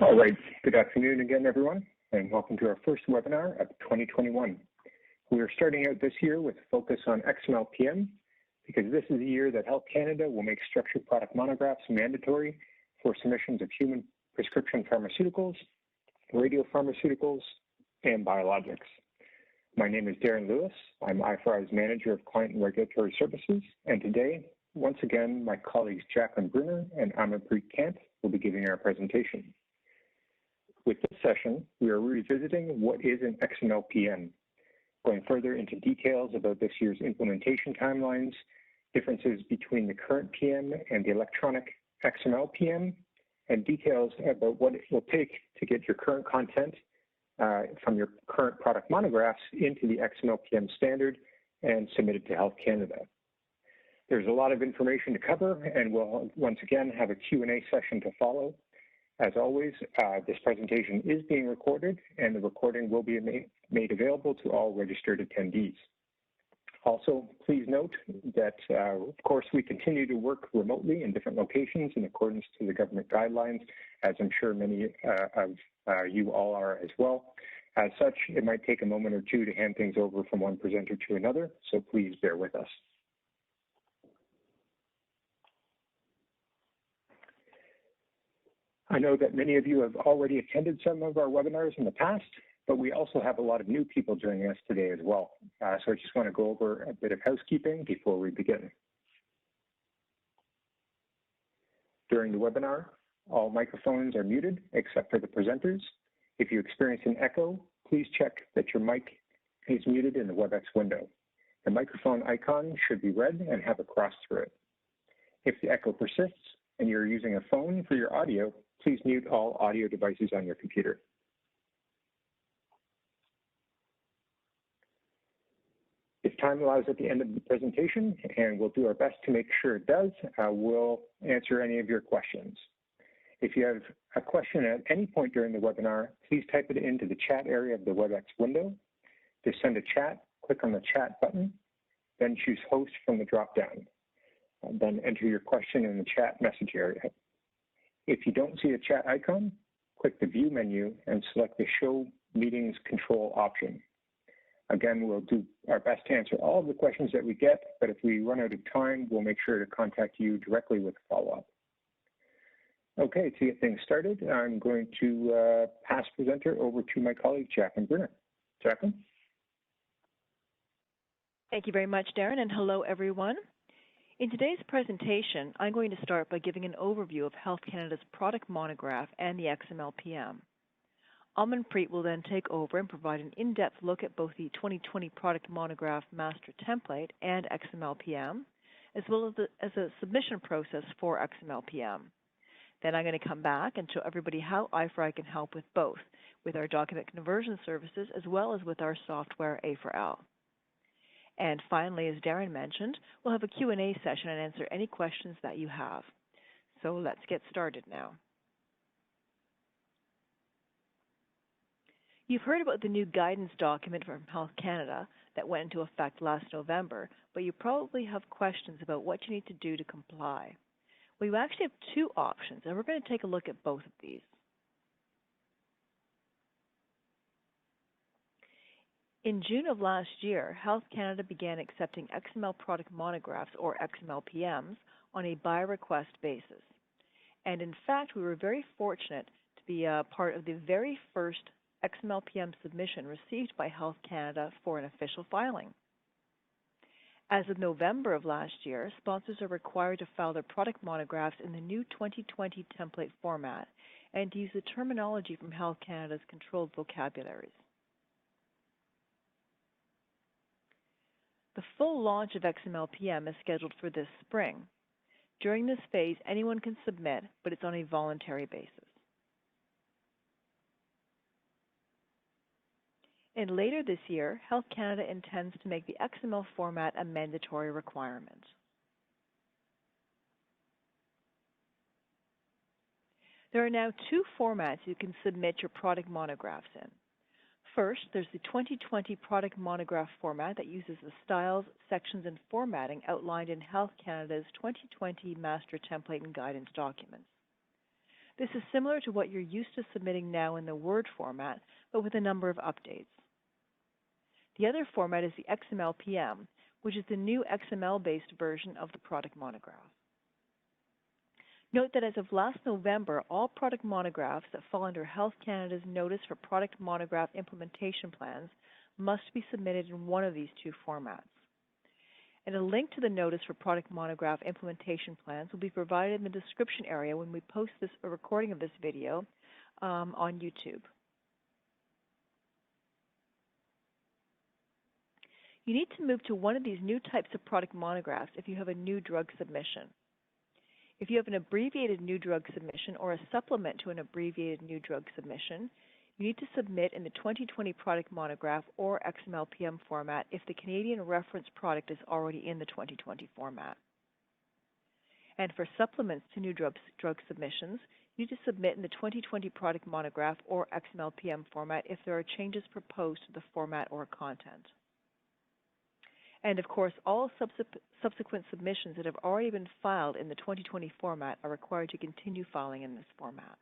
All right, good afternoon again, everyone, and welcome to our first webinar of 2021. We are starting out this year with a focus on XML PM because this is the year that Health Canada will make structured product monographs mandatory for submissions of human prescription pharmaceuticals, radiopharmaceuticals, and biologics. My name is Darren Lewis. I'm IFRI's Manager of Client and Regulatory Services, and today, once again, my colleagues Jacqueline Brunner and Amarpreet Kant will be giving our presentation. With this session, we are revisiting what is an XML PM, going further into details about this year's implementation timelines, differences between the current PM and the electronic XML PM, and details about what it will take to get your current content from your current product monographs into the XML PM standard and submitted to Health Canada. There's a lot of information to cover, and we'll once again have a Q&A session to follow. As always, this presentation is being recorded, and the recording will be made available to all registered attendees. Also, please note that, of course, we continue to work remotely in different locations in accordance to the government guidelines, as I'm sure many of you all are as well. As such, it might take a moment or two to hand things over from one presenter to another, so please bear with us. I know that many of you have already attended some of our webinars in the past, but we also have a lot of new people joining us today as well. So I just want to go over a bit of housekeeping before we begin. During the webinar, all microphones are muted except for the presenters. If you experience an echo, please check that your mic is muted in the WebEx window. The microphone icon should be red and have a cross through it. If the echo persists and you're using a phone for your audio, please mute all audio devices on your computer. If time allows at the end of the presentation, and we'll do our best to make sure it does, we'll answer any of your questions. If you have a question at any point during the webinar, please type it into the chat area of the WebEx window. To send a chat, click on the chat button, then choose host from the drop-down. Then enter your question in the chat message area. If you don't see a chat icon, click the View menu and select the Show Meetings Control option. Again, we'll do our best to answer all of the questions that we get, but if we run out of time, we'll make sure to contact you directly with a follow-up. Okay, to get things started, I'm going to pass presenter over to my colleague, Jacqueline Brunner. Jacqueline? Thank you very much, Darren, and hello, everyone. In today's presentation, I'm going to start by giving an overview of Health Canada's Product Monograph and the XML PM. Amarpreet will then take over and provide an in-depth look at both the 2020 Product Monograph Master Template and XML PM, as well as a submission process for XML PM. Then I'm going to come back and show everybody how IFRI can help with both, with our document conversion services as well as with our software A4L. And finally, as Darren mentioned, we'll have a Q&A session and answer any questions that you have. So let's get started now. You've heard about the new guidance document from Health Canada that went into effect last November, but you probably have questions about what you need to do to comply. Well, you actually have two options, and we're going to take a look at both of these. In June of last year, Health Canada began accepting XML product monographs, or XML PMs, on a by-request basis. And in fact, we were very fortunate to be a part of the very first XML PM submission received by Health Canada for an official filing. As of November of last year, sponsors are required to file their product monographs in the new 2020 template format and to use the terminology from Health Canada's controlled vocabularies. The full launch of XML PM is scheduled for this spring. During this phase, anyone can submit, but it's on a voluntary basis. And later this year, Health Canada intends to make the XML format a mandatory requirement. There are now two formats you can submit your product monographs in. First, there's the 2020 Product Monograph format that uses the styles, sections, and formatting outlined in Health Canada's 2020 Master Template and Guidance documents. This is similar to what you're used to submitting now in the Word format, but with a number of updates. The other format is the XML PM, which is the new XML-based version of the Product Monograph. Note that as of last November, all product monographs that fall under Health Canada's Notice for Product Monograph Implementation Plans must be submitted in one of these two formats. And a link to the Notice for Product Monograph Implementation Plans will be provided in the description area when we post a recording of this video on YouTube. You need to move to one of these new types of product monographs if you have a new drug submission. If you have an abbreviated new drug submission or a supplement to an abbreviated new drug submission, you need to submit in the 2020 Product Monograph or XML PM format if the Canadian reference product is already in the 2020 format. And for supplements to new drug submissions, you need to submit in the 2020 Product Monograph or XML PM format if there are changes proposed to the format or content. And of course, all subsequent submissions that have already been filed in the 2020 format are required to continue filing in this format.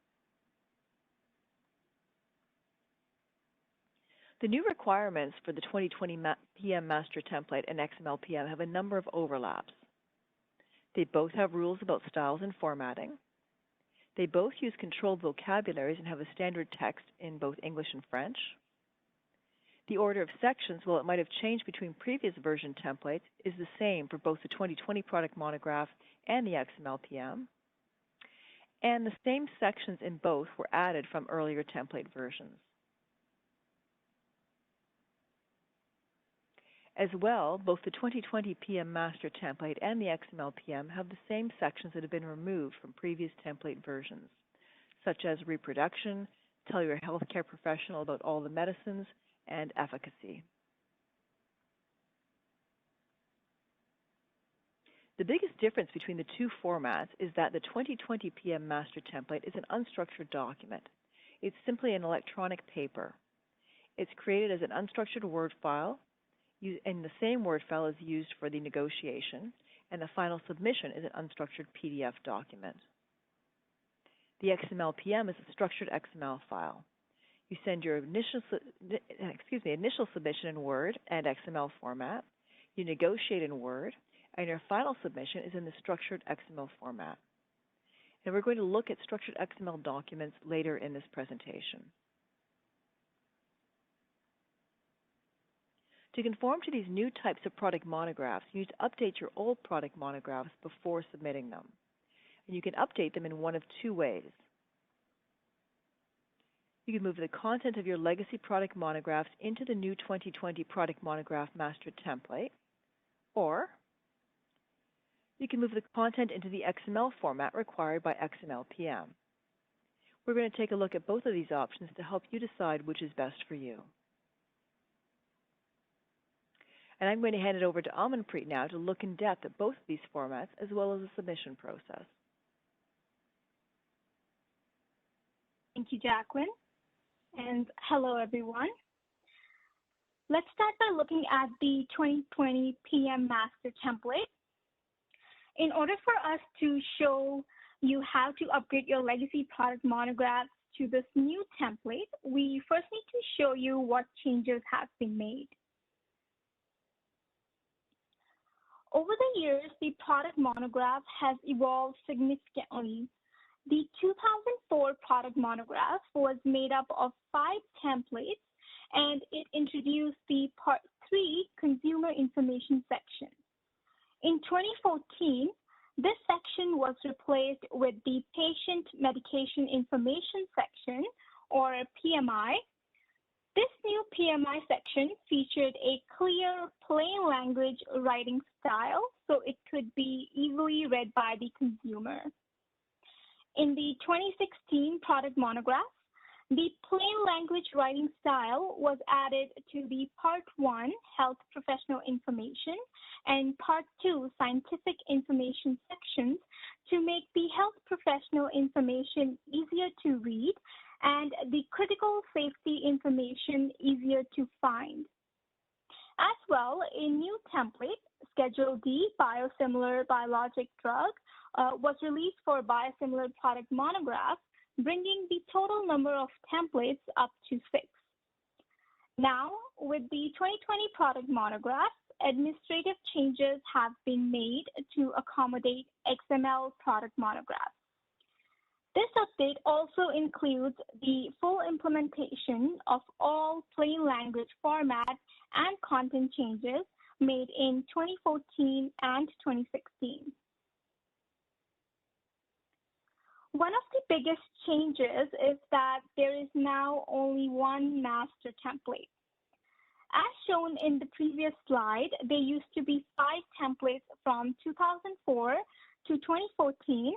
The new requirements for the 2020 PM Master Template and XML PM have a number of overlaps. They both have rules about styles and formatting. They both use controlled vocabularies and have a standard text in both English and French. The order of sections, while it might have changed between previous version templates, is the same for both the 2020 Product Monograph and the XML PM. And the same sections in both were added from earlier template versions. As well, both the 2020 PM Master Template and the XML PM have the same sections that have been removed from previous template versions, such as reproduction, tell your healthcare professional about all the medicines, and efficacy. The biggest difference between the two formats is that the 2020 PM Master Template is an unstructured document. It's simply an electronic paper. It's created as an unstructured Word file, and the same Word file is used for the negotiation, and the final submission is an unstructured PDF document. The XML PM is a structured XML file. You send your initial submission in Word and XML format. You negotiate in Word, and your final submission is in the structured XML format. And we're going to look at structured XML documents later in this presentation. To conform to these new types of product monographs, you need to update your old product monographs before submitting them. And you can update them in one of two ways. You can move the content of your legacy product monographs into the new 2020 Product Monograph Master Template, or you can move the content into the XML format required by XML PM. We're going to take a look at both of these options to help you decide which is best for you. And I'm going to hand it over to Amanpreet now to look in depth at both of these formats as well as the submission process. Thank you, Jacqueline. And hello, everyone. Let's start by looking at the 2020 PM Master Template. In order for us to show you how to upgrade your legacy product monographs to this new template, we first need to show you what changes have been made. Over the years, the product monograph has evolved significantly. The 2004 Product Monograph was made up of 5 templates, and it introduced the Part 3 Consumer Information section. In 2014, this section was replaced with the Patient Medication Information section, or PMI. This new PMI section featured a clear, plain language writing style, so it could be easily read by the consumer. In the 2016 Product Monograph, the plain language writing style was added to the Part 1 Health Professional Information and Part 2 Scientific Information sections to make the health professional information easier to read and the critical safety information easier to find. As well, a new template, Schedule D, Biosimilar Biologic Drug, was released for biosimilar product monographs, bringing the total number of templates up to 6. Now, with the 2020 product monographs, administrative changes have been made to accommodate XML product monographs. This update also includes the full implementation of all plain language format and content changes made in 2014 and 2016. One of the biggest changes is that there is now only one master template. As shown in the previous slide, there used to be 5 templates from 2004 to 2014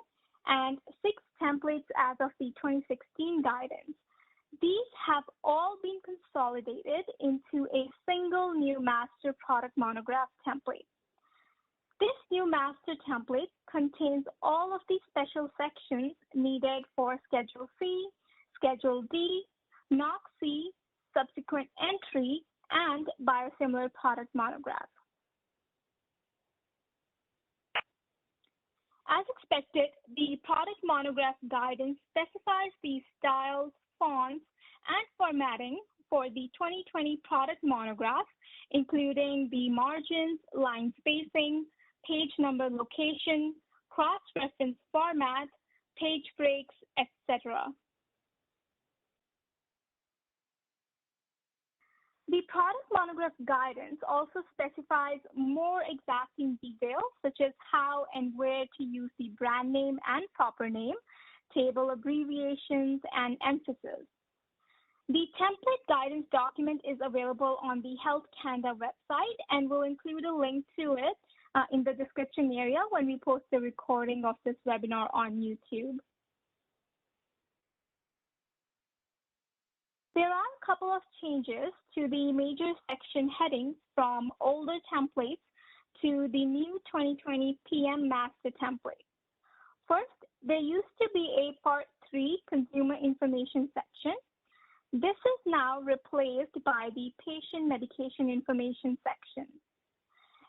and 6 templates as of the 2016 guidance. These have all been consolidated into a single new master product monograph template. This new master template contains all of the special sections needed for Schedule C, Schedule D, NOC C, subsequent entry, and biosimilar product monograph. As expected, the product monograph guidance specifies the styles, fonts, and formatting for the 2020 product monograph, including the margins, line spacing, page number location, cross-reference format, page breaks, etc. The product monograph guidance also specifies more exacting details, such as how and where to use the brand name and proper name, table abbreviations, and emphasis. The template guidance document is available on the Health Canada website, and we'll include a link to it in the description area when we post the recording of this webinar on YouTube. There are a couple of changes to the major section headings from older templates to the new 2020 PM master template. First, there used to be a Part 3 consumer information section. This is now replaced by the patient medication information section.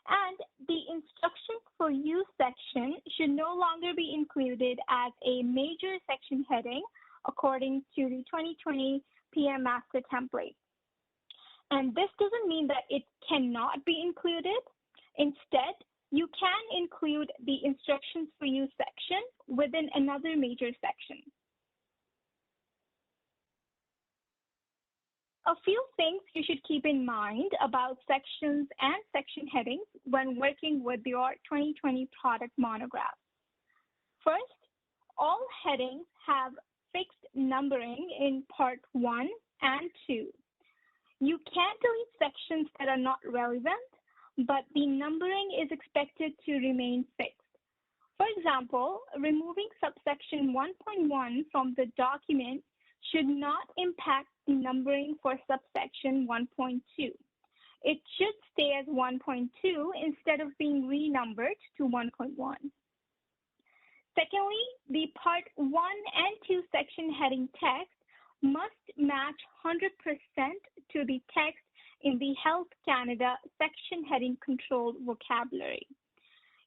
And the instructions for use section should no longer be included as a major section heading according to the 2020 PM master template. And this doesn't mean that it cannot be included. Instead, you can include the instructions for use section within another major section. A few things you should keep in mind about sections and section headings when working with your 2020 product monograph. First, all headings have fixed numbering in Part 1 and 2. You can delete sections that are not relevant, but the numbering is expected to remain fixed. For example, removing subsection 1.1 from the document should not impact the numbering for subsection 1.2. It should stay as 1.2 instead of being renumbered to 1.1. Secondly, the Part 1 and 2 section heading text must match 100% to the text in the Health Canada section heading controlled vocabulary.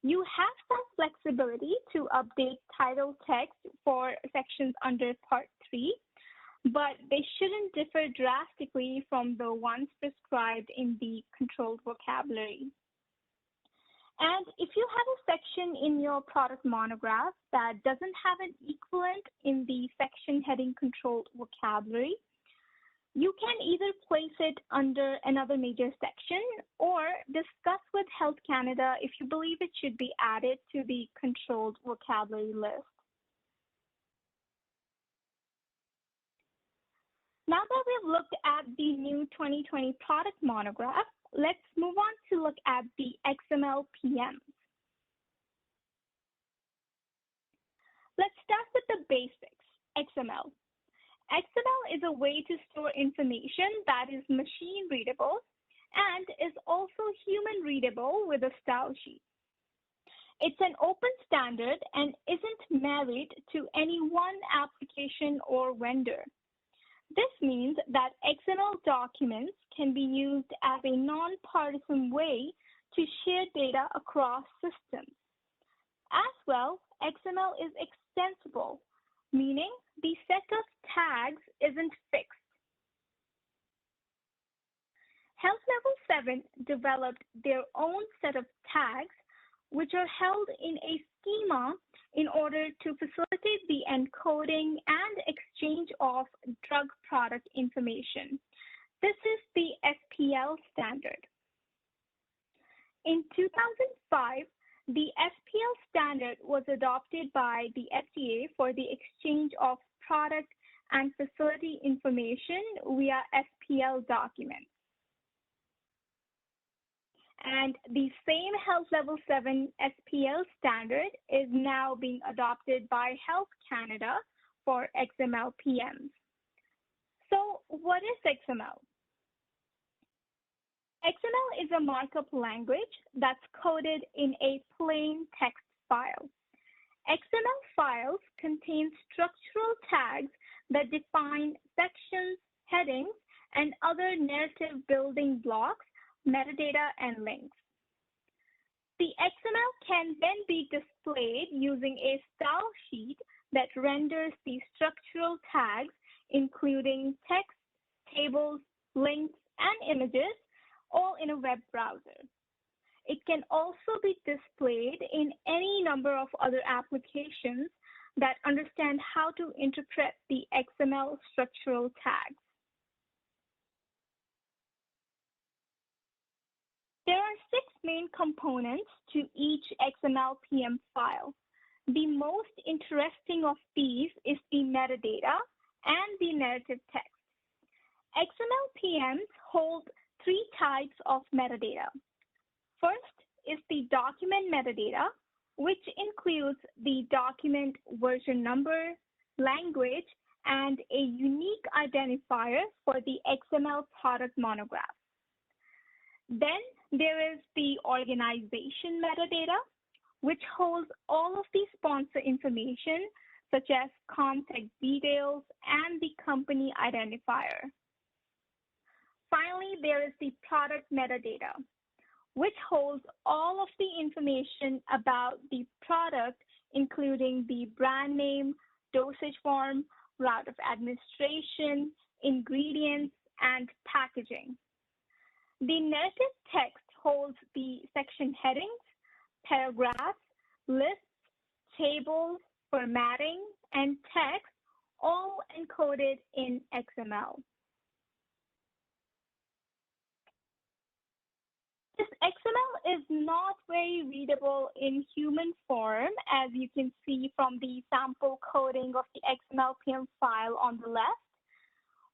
You have some flexibility to update title text for sections under Part 3, but they shouldn't differ drastically from the ones prescribed in the controlled vocabulary. And if you have a section in your product monograph that doesn't have an equivalent in the section heading controlled vocabulary, you can either place it under another major section or discuss with Health Canada if you believe it should be added to the controlled vocabulary list. Now that we've looked at the new 2020 product monograph, let's move on to look at the XML PMs. Let's start with the basics, XML. XML is a way to store information that is machine readable and is also human readable with a style sheet. It's an open standard and isn't married to any one application or vendor. This means that XML documents can be used as a nonpartisan way to share data across systems. As well, XML is extensible, meaning the set developed their own set of tags, which are held in a schema in order to facilitate the encoding and exchange of drug product information. This is the SPL standard. In 2005, the SPL standard was adopted by the FDA for the exchange of product and facility information via SPL documents. And the same Health Level 7 SPL standard is now being adopted by Health Canada for XML PMs. So what is XML? XML is a markup language that's coded in a plain text file. XML files contain structural tags that define sections, headings, and other narrative building blocks, metadata, and links. The XML can then be displayed using a style sheet that renders the structural tags, including text, tables, links, and images, all in a web browser. It can also be displayed in any number of other applications that understand how to interpret the XML structural tags. There are 6 main components to each XML PM file. The most interesting of these is the metadata and the narrative text. XML PMs hold 3 types of metadata. First is the document metadata, which includes the document version number, language, and a unique identifier for the XML product monograph. Then there is the organization metadata, which holds all of the sponsor information, such as contact details and the company identifier. Finally, there is the product metadata, which holds all of the information about the product, including the brand name, dosage form, route of administration, ingredients, and packaging. The narrative text holds the section headings, paragraphs, lists, tables, formatting, and text, all encoded in XML. This XML is not very readable in human form, as you can see from the sample coding of the XML PM file on the left.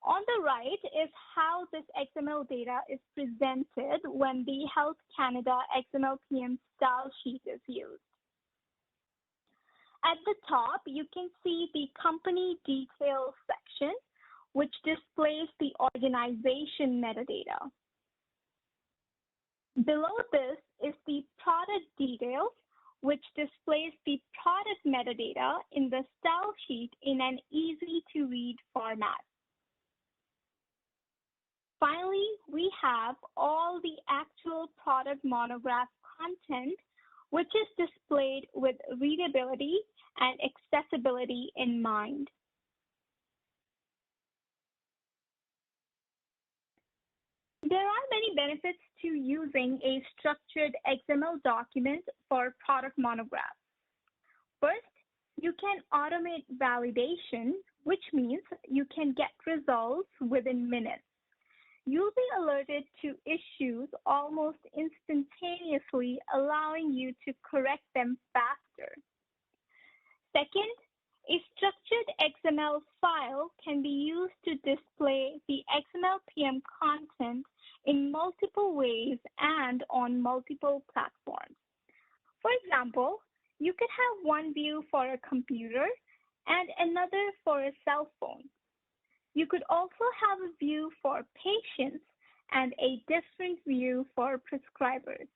On the right is how this XML data is presented when the Health Canada XML PM style sheet is used. At the top, you can see the company details section, which displays the organization metadata. Below this is the product details, which displays the product metadata in the style sheet in an easy-to-read format. Finally, we have all the actual product monograph content, which is displayed with readability and accessibility in mind. There are many benefits to using a structured XML document for product monographs. First, you can automate validation, which means you can get results within minutes. You'll be alerted to issues almost instantaneously, allowing you to correct them faster. Second, a structured XML file can be used to display the XML PM content in multiple ways and on multiple platforms. For example, you could have one view for a computer and another for a cell phone. You could also have a view for patients and a different view for prescribers.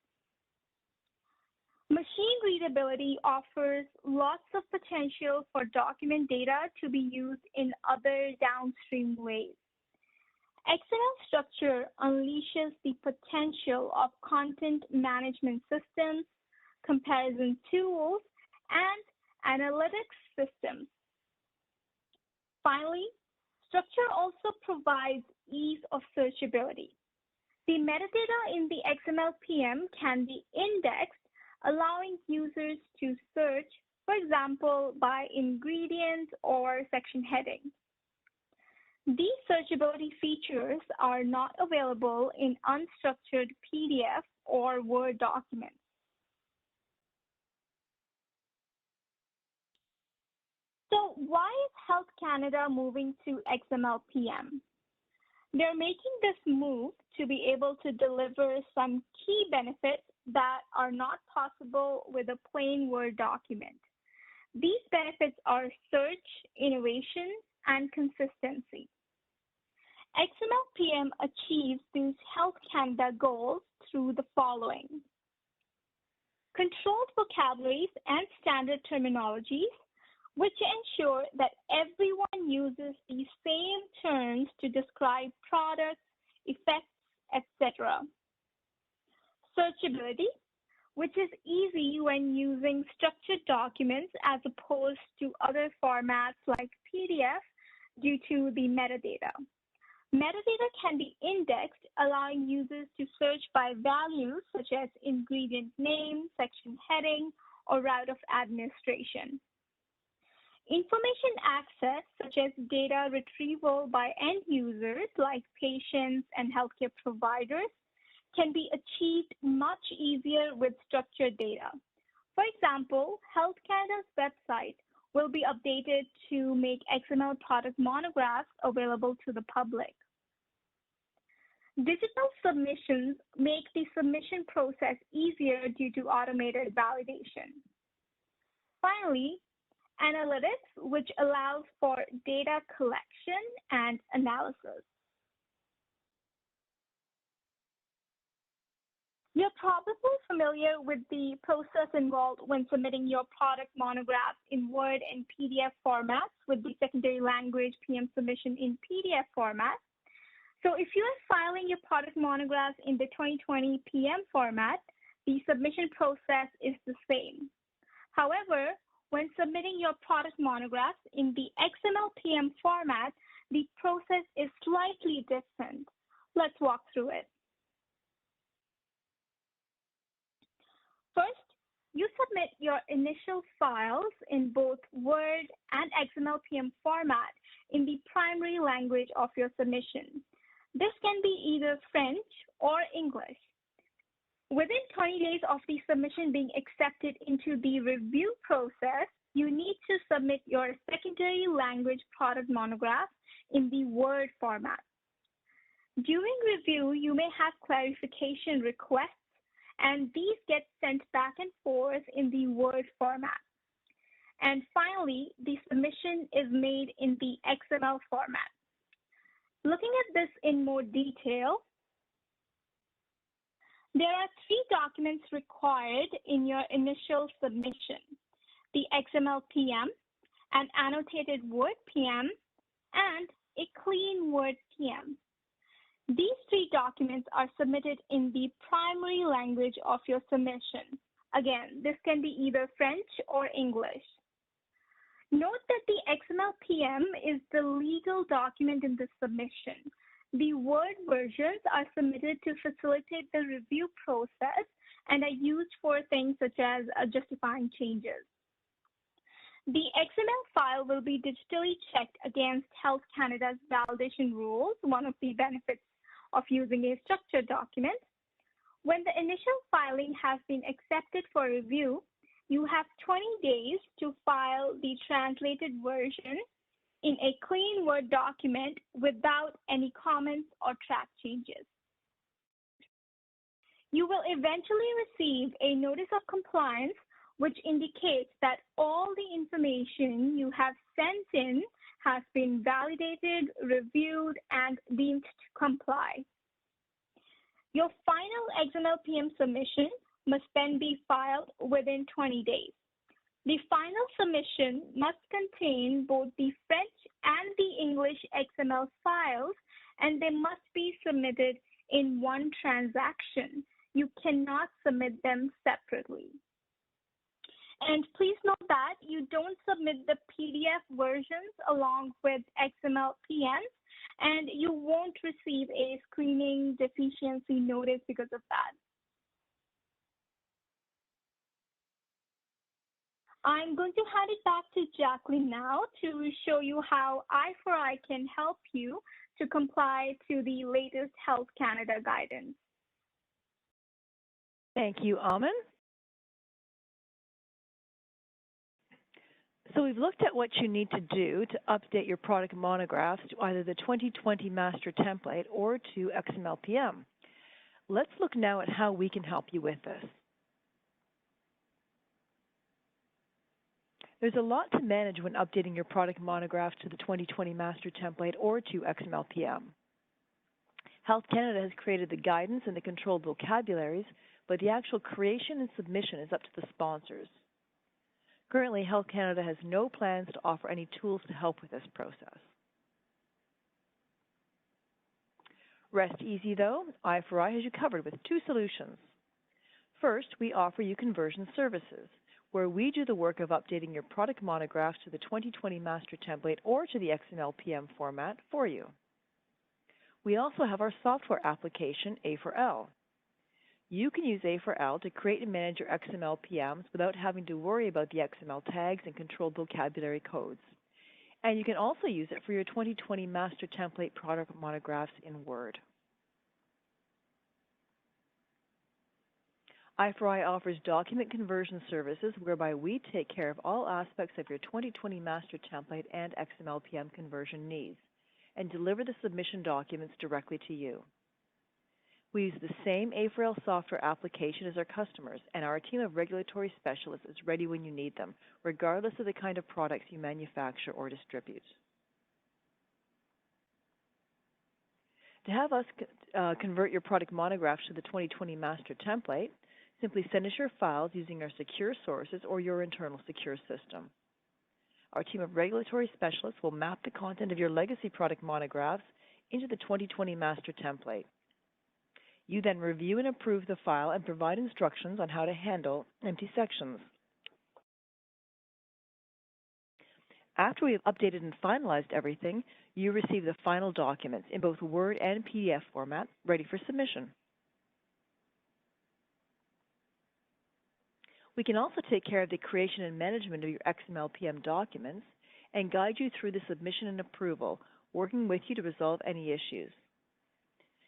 Machine readability offers lots of potential for document data to be used in other downstream ways. XML structure unleashes the potential of content management systems, comparison tools, and analytics systems. Finally, structure also provides ease of searchability. The metadata in the XML PM can be indexed, allowing users to search, for example, by ingredient or section heading. These searchability features are not available in unstructured PDF or Word documents. So why is Health Canada moving to XML PM? They're making this move to be able to deliver some key benefits that are not possible with a plain Word document. These benefits are search, innovation, and consistency. XML PM achieves these Health Canada goals through the following: controlled vocabularies and standard terminologies, which ensure that everyone uses the same terms to describe products, effects, etc. Searchability, which is easy when using structured documents as opposed to other formats like PDF due to the metadata. Metadata can be indexed, allowing users to search by values such as ingredient name, section heading, or route of administration. Information access, such as data retrieval by end users like patients and healthcare providers, can be achieved much easier with structured data. For example, Health Canada's website will be updated to make XML product monographs available to the public. Digital submissions make the submission process easier due to automated validation. Finally, analytics, which allows for data collection and analysis. You're probably familiar with the process involved when submitting your product monographs in Word and PDF formats with the secondary language PM submission in PDF format. So if you are filing your product monographs in the 2020 PM format, the submission process is the same. However, when submitting your product monographs in the XML PM format, the process is slightly different. Let's walk through it. First, you submit your initial files in both Word and XML PM format in the primary language of your submission. This can be either French or English. Within 20 days of the submission being accepted into the review process, you need to submit your secondary language product monograph in the Word format. During review, you may have clarification requests, and these get sent back and forth in the Word format. And finally, the submission is made in the XML format. Looking at this in more detail, there are 3 documents required in your initial submission: the XML PM, an annotated Word PM, and a clean Word PM. These 3 documents are submitted in the primary language of your submission. Again, this can be either French or English. Note that the XML PM is the legal document in the submission. The Word versions are submitted to facilitate the review process and are used for things such as justifying changes. The XML file will be digitally checked against Health Canada's validation rules, one of the benefits of using a structured document. When the initial filing has been accepted for review, you have 20 days to file the translated version in a clean Word document without any comments or track changes. You will eventually receive a notice of compliance, which indicates that all the information you have sent in has been validated, reviewed, and deemed to comply. Your final XML PM submission must then be filed within 20 days. The final submission must contain both the French and the English XML files, and they must be submitted in one transaction. You cannot submit them separately. And please note that you don't submit the PDF versions along with XML PMs, and you won't receive a screening deficiency notice because of that. I'm going to hand it back to Jacqueline now to show you how I4I can help you to comply to the latest Health Canada guidance. Thank you, Aman. So we've looked at what you need to do to update your product monographs to either the 2020 master template or to XML PM. Let's look now at how we can help you with this. There's a lot to manage when updating your product monographs to the 2020 master template or to XML PM. Health Canada has created the guidance and the controlled vocabularies, but the actual creation and submission is up to the sponsors. Currently, Health Canada has no plans to offer any tools to help with this process. Rest easy though, I4I has you covered with two solutions. First, we offer you conversion services, where we do the work of updating your product monographs to the 2020 master template or to the XML PM format for you. We also have our software application, A4L. You can use A4L to create and manage your XML PMs without having to worry about the XML tags and controlled vocabulary codes. And you can also use it for your 2020 master template product monographs in Word. I4I offers document conversion services whereby we take care of all aspects of your 2020 master template and XML PM conversion needs and deliver the submission documents directly to you. We use the same A4L software application as our customers, and our team of regulatory specialists is ready when you need them, regardless of the kind of products you manufacture or distribute. To have us convert your product monographs to the 2020 master template, simply send us your files using our secure sources or your internal secure system. Our team of regulatory specialists will map the content of your legacy product monographs into the 2020 master template. You then review and approve the file and provide instructions on how to handle empty sections. After we have updated and finalized everything, you receive the final documents in both Word and PDF format, ready for submission. We can also take care of the creation and management of your XML PM documents and guide you through the submission and approval, working with you to resolve any issues.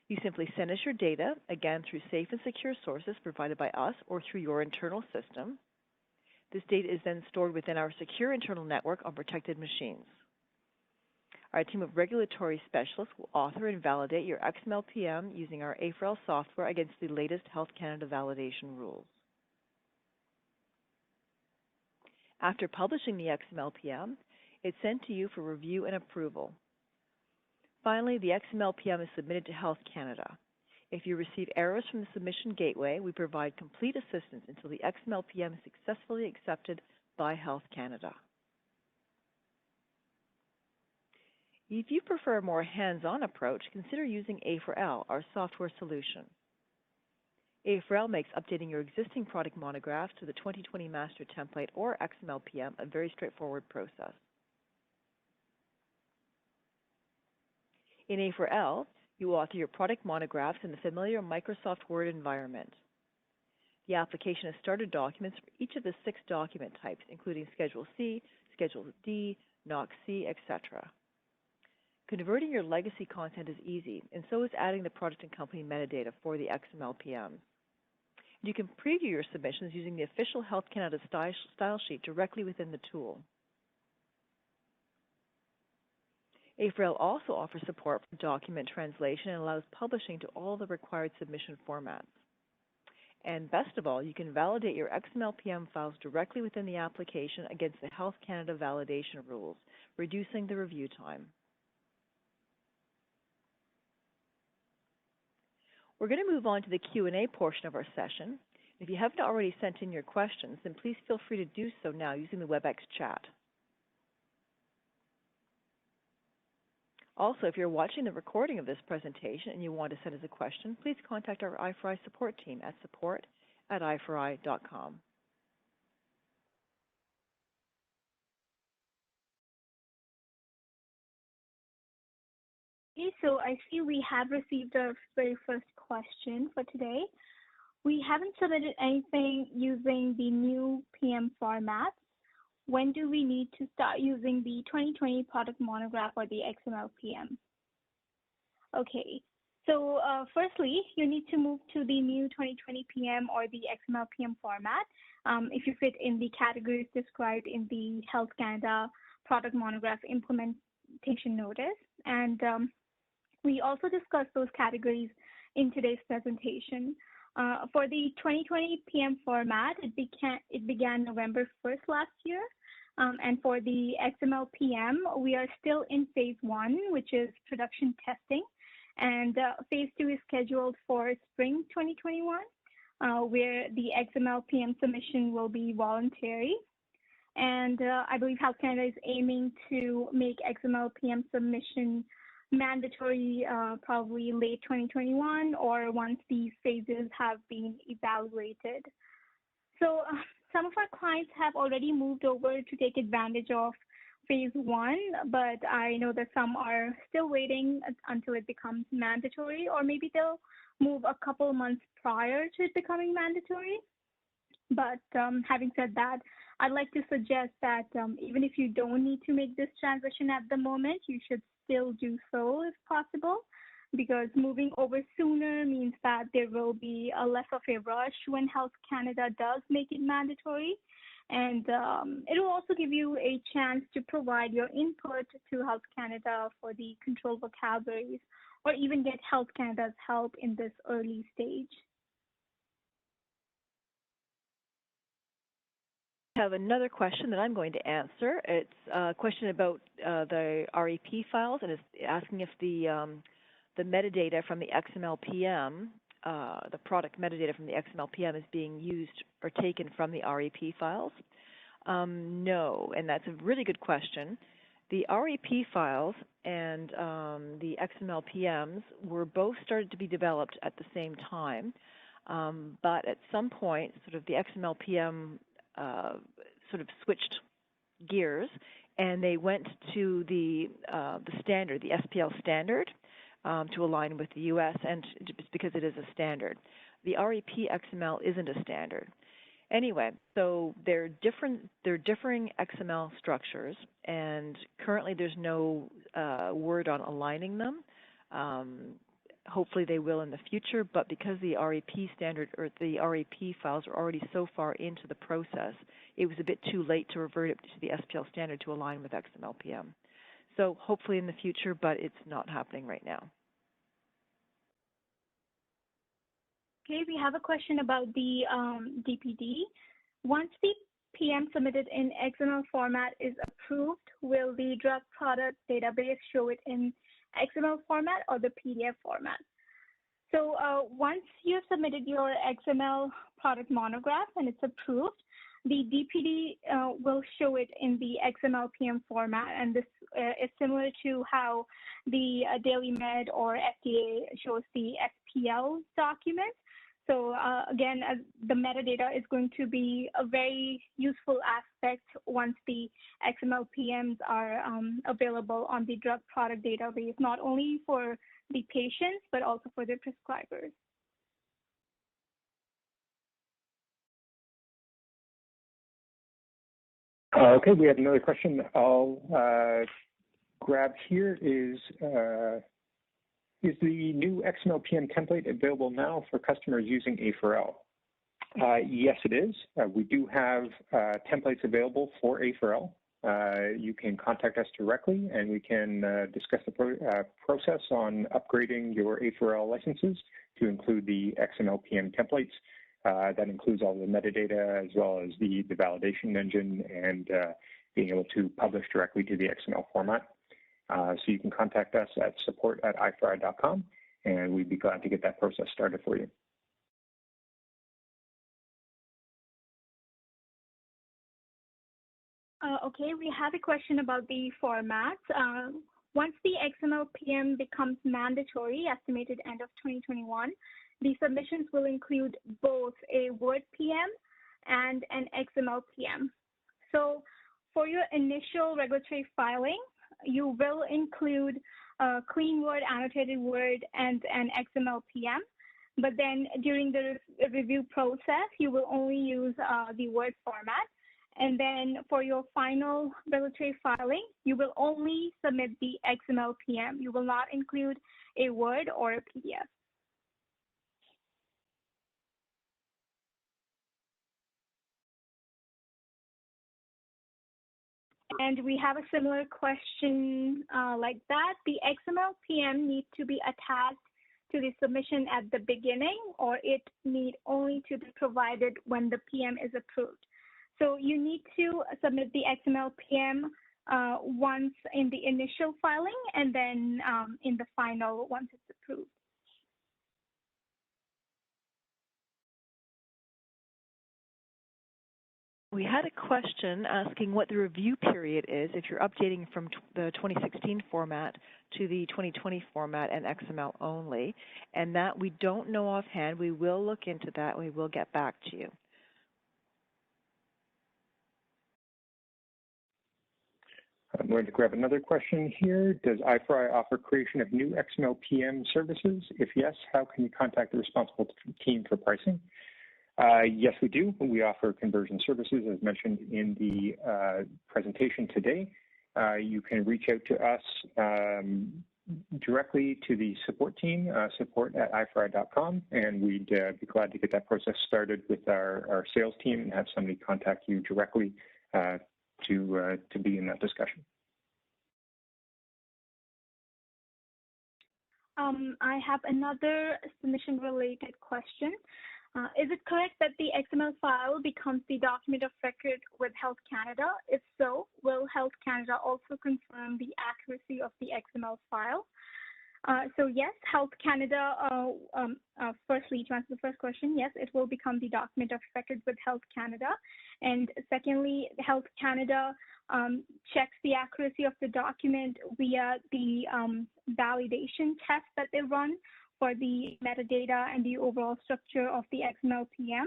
You simply send us your data, again through safe and secure sources provided by us or through your internal system. This data is then stored within our secure internal network on protected machines. Our team of regulatory specialists will author and validate your XML PM using our A4L software against the latest Health Canada validation rules. After publishing the XML PM, it's sent to you for review and approval. Finally, the XML PM is submitted to Health Canada. If you receive errors from the submission gateway, we provide complete assistance until the XML PM is successfully accepted by Health Canada. If you prefer a more hands-on approach, consider using A4L, our software solution. A4L makes updating your existing product monographs to the 2020 master template or XML PM a very straightforward process. In A4L, you author your product monographs in the familiar Microsoft Word environment. The application has starter documents for each of the 6 document types, including Schedule C, Schedule D, NOC-C, etc. Converting your legacy content is easy, and so is adding the product and company metadata for the XML PMs. You can preview your submissions using the official Health Canada style sheet directly within the tool. A4L also offers support for document translation and allows publishing to all the required submission formats. And best of all, you can validate your XML PM files directly within the application against the Health Canada validation rules, reducing the review time. We're going to move on to the Q&A portion of our session. If you haven't already sent in your questions, then please feel free to do so now using the WebEx chat. Also, if you're watching the recording of this presentation and you want to send us a question, please contact our I4I support team at support@i4i.com. Okay, so I see we have received our very first question for today. We haven't submitted anything using the new PM format. When do we need to start using the 2020 product monograph or the XML PM? Okay, so firstly, you need to move to the new 2020 PM or the XML PM format if you fit in the categories described in the Health Canada product monograph implementation notice. And we also discussed those categories in today's presentation. For the 2020 PM format, it began November 1st last year. And for the XML PM, we are still in phase 1, which is production testing. And phase 2 is scheduled for spring 2021, where the XML PM submission will be voluntary. And I believe Health Canada is aiming to make XML PM submission mandatory probably late 2021 or once these phases have been evaluated. So some of our clients have already moved over to take advantage of phase 1, but I know that some are still waiting until it becomes mandatory, or maybe they'll move a couple months prior to it becoming mandatory. But having said that, I'd like to suggest that even if you don't need to make this transition at the moment, you should still do so if possible, because moving over sooner means that there will be a less of a rush when Health Canada does make it mandatory. And it will also give you a chance to provide your input to Health Canada for the control vocabularies, or even get Health Canada's help in this early stage. I have another question that I'm going to answer. It's a question about the REP files, and it's asking if the metadata from the XML PM, the product metadata from the XML PM is being used or taken from the REP files. No, and that's a really good question. The REP files and the XML PMs were both started to be developed at the same time, but at some point, sort of the XML PM sort of switched gears, and they went to the standard, the SPL standard, to align with the U.S. and just because it is a standard. The REP XML isn't a standard. Anyway, so they're differing XML structures, and currently there's no word on aligning them. Hopefully they will in the future, but because the REP standard or the REP files are already so far into the process, it was a bit too late to revert it to the SPL standard to align with XML PM. So hopefully in the future, but it's not happening right now. Okay, we have a question about the DPD. Once the PM submitted in XML format is approved, will the drug product database show it in XML format or the PDF format? So once you've submitted your XML product monograph and it's approved, the DPD will show it in the XML PM format, and this is similar to how the Daily Med or FDA shows the SPL document. So again, the metadata is going to be a very useful aspect once the XML PMs are available on the drug product database, not only for the patients, but also for their prescribers. Okay, we have another question I'll grab here. Is the new XML PM template available now for customers using A4L? Yes, it is. We do have templates available for A4L. You can contact us directly, and we can discuss the process on upgrading your A4L licenses to include the XML PM templates. That includes all the metadata as well as the validation engine and being able to publish directly to the XML format. So you can contact us at support@ifri.com, and we'd be glad to get that process started for you. Okay, we have a question about the format. Once the XML PM becomes mandatory, estimated end of 2021, the submissions will include both a Word PM and an XML PM. So for your initial regulatory filing, you will include clean Word, annotated Word, and an XML PM. But then during the review process, you will only use the Word format. And then for your final regulatory filing, you will only submit the XML PM. You will not include a Word or a PDF. And we have a similar question like that. The XML PM needs to be attached to the submission at the beginning, or it need only to be provided when the PM is approved. So you need to submit the XML PM once in the initial filing, and then in the final once it's approved. We had a question asking what the review period is if you're updating from the 2016 format to the 2020 format and XML only, and that we don't know offhand. We will look into that and we will get back to you. I'm going to grab another question here. Does iFry offer creation of new XML PM services? If yes, how can you contact the responsible team for pricing? Yes, we do. We offer conversion services, as mentioned in the presentation today. You can reach out to us directly to the support team, support@ifry.com, and we'd be glad to get that process started with our sales team and have somebody contact you directly to be in that discussion. I have another submission-related question. Is it correct that the XML file becomes the document of record with Health Canada? If so, will Health Canada also confirm the accuracy of the XML file? So yes, Health Canada, firstly, to answer the first question, yes, it will become the document of record with Health Canada. And secondly, Health Canada checks the accuracy of the document via the validation test that they run for the metadata and the overall structure of the XML PM.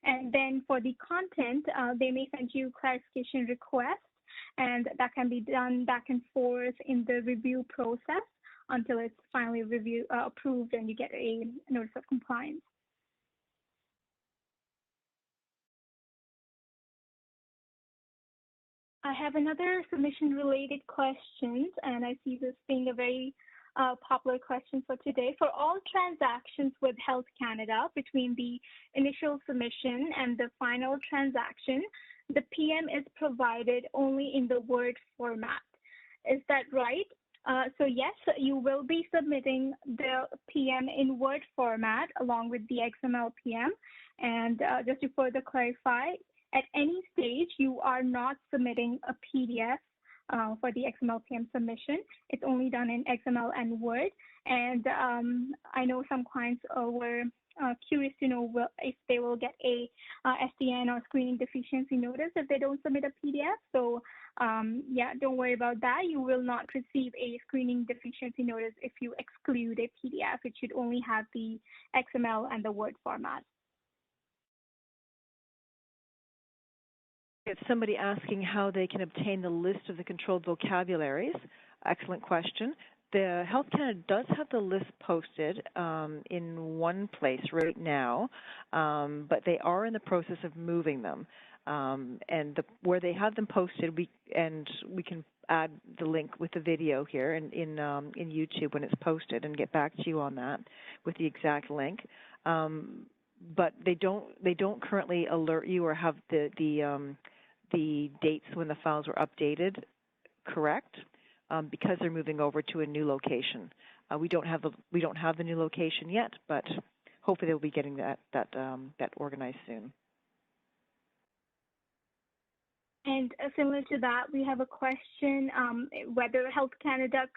And then for the content, they may send you clarification requests, and that can be done back and forth in the review process until it's finally approved and you get a notice of compliance. I have another submission-related question, and I see this being a very popular question for today. For all transactions with Health Canada between the initial submission and the final transaction, the PM is provided only in the Word format. Is that right? So yes, you will be submitting the PM in Word format along with the XML PM. And just to further clarify, at any stage, you are not submitting a PDF for the XML PM submission. It's only done in XML and Word. And I know some clients were curious to know if they will get a SDN or screening deficiency notice if they don't submit a PDF. So yeah, don't worry about that. You will not receive a screening deficiency notice if you exclude a PDF. It should only have the XML and the Word format. It's somebody asking how they can obtain the list of the controlled vocabularies. Excellent question. The Health Canada does have the list posted in one place right now, but they are in the process of moving them. And where they have them posted, we can add the link with the video here in YouTube when it's posted and get back to you on that with the exact link. But they don't currently alert you or have the dates when the files were updated correct because they're moving over to a new location. We don't have the new location yet, but hopefully they'll be getting that organized soon. And similar to that, we have a question whether Health Canada is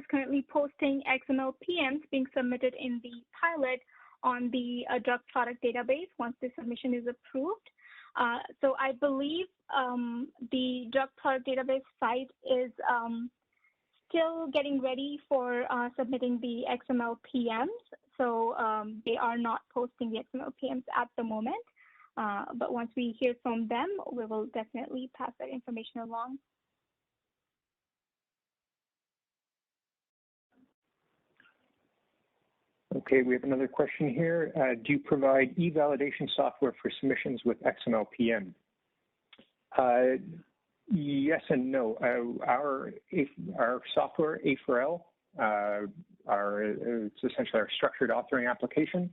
currently posting XML PMs being submitted in the pilot on the drug product database once the submission is approved. So I believe the drug product database site is still getting ready for submitting the XML PMs. So they are not posting the XML PMs at the moment. But once we hear from them, we will definitely pass that information along. Okay, we have another question here. Do you provide e-validation software for submissions with XML PM? Yes and no. Our software, A4L, it's essentially our structured authoring application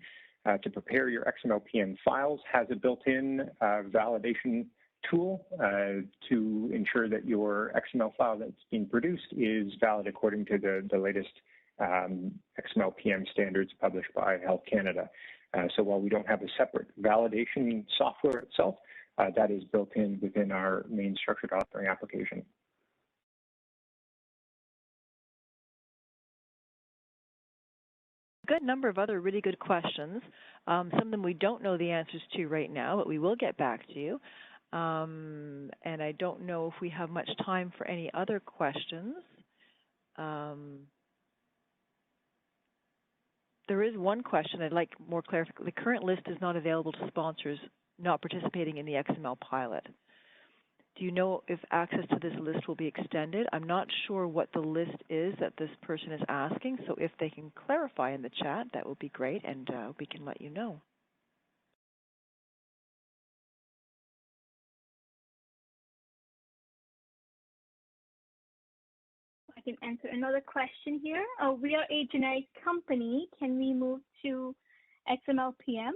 to prepare your XML PM files, has a built-in validation tool to ensure that your XML file that's being produced is valid according to the latest XML PM standards published by Health Canada. So while we don't have a separate validation software itself, that is built in within our main structured authoring application. Good number of other really good questions. Some of them we don't know the answers to right now, but we will get back to you. And I don't know if we have much time for any other questions. There is one question I'd like more clarification. The current list is not available to sponsors not participating in the XML pilot. Do you know if access to this list will be extended? I'm not sure what the list is that this person is asking, so if they can clarify in the chat, that would be great, and we can let you know. I can answer another question here. We are a generic company. Can we move to XML PM?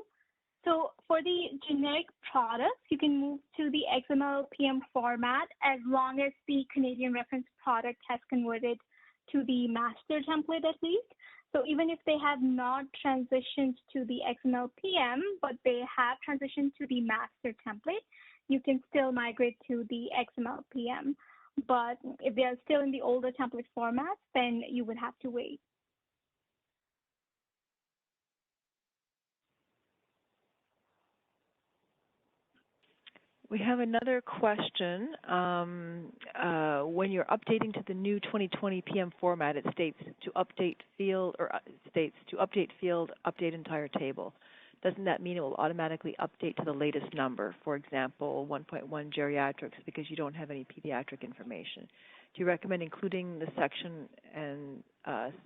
So for the generic products, you can move to the XML PM format as long as the Canadian reference product has converted to the master template at least. So even if they have not transitioned to the XML PM, but they have transitioned to the master template, you can still migrate to the XML PM. But if they are still in the older template format, then you would have to wait. We have another question. When you're updating to the new 2020 PM format, it states to update field, update entire table. Doesn't that mean it will automatically update to the latest number? For example, 1.1 geriatrics, because you don't have any pediatric information. Do you recommend including the section and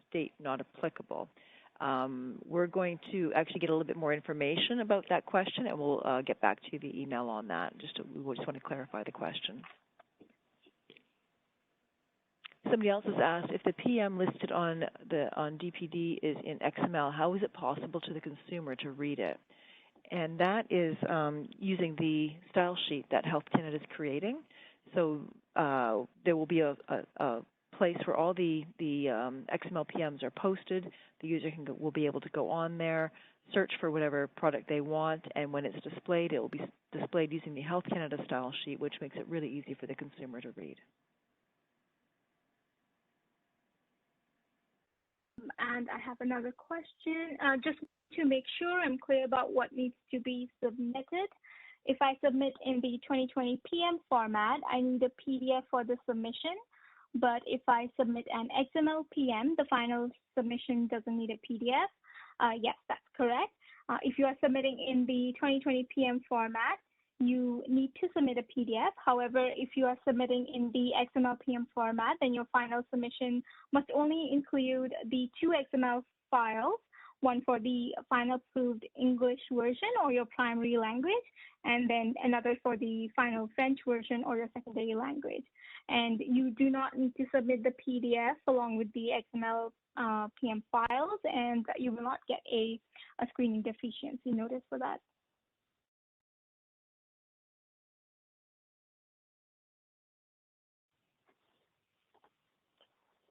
state not applicable? We're going to actually get a little bit more information about that question, and we'll get back to you via email on that. We just want to clarify the question. Somebody else has asked, if the PM listed on DPD is in XML, how is it possible to the consumer to read it? And that is using the style sheet that Health Canada is creating. So there will be a place where all the XML PMs are posted. The user will be able to go on there, search for whatever product they want, and when it's displayed, it will be displayed using the Health Canada style sheet, which makes it really easy for the consumer to read. And I have another question. Just to make sure I'm clear about what needs to be submitted. If I submit in the 2020 PM format, I need a PDF for the submission. But if I submit an XML PM, the final submission doesn't need a PDF. Yes, that's correct. If you are submitting in the 2020 PM format, you need to submit a PDF. However, if you are submitting in the XML PM format, then your final submission must only include the 2 XML files, one for the final approved English version or your primary language, and then another for the final French version or your secondary language. And you do not need to submit the PDF along with the XML PM files, and you will not get a screening deficiency notice for that.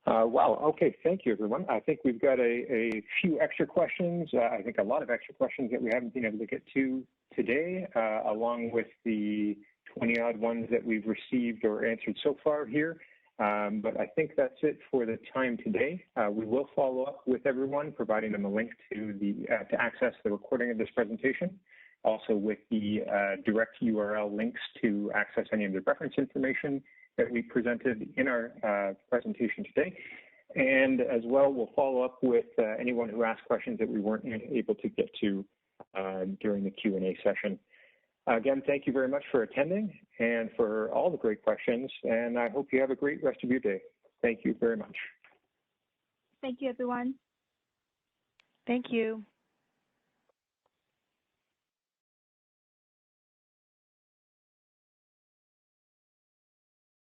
Wow, okay, thank you, everyone. I think we've got a few extra questions, I think a lot of extra questions that we haven't been able to get to today, along with the 20-odd ones that we've received or answered so far here. But I think that's it for the time today. We will follow up with everyone, providing them a link to access the recording of this presentation, also with the direct URL links to access any of the reference information that we presented in our presentation today. And as well, we'll follow up with anyone who asked questions that we weren't able to get to during the Q&A session. Again, thank you very much for attending and for all the great questions, and I hope you have a great rest of your day. Thank you very much. Thank you, everyone. Thank you.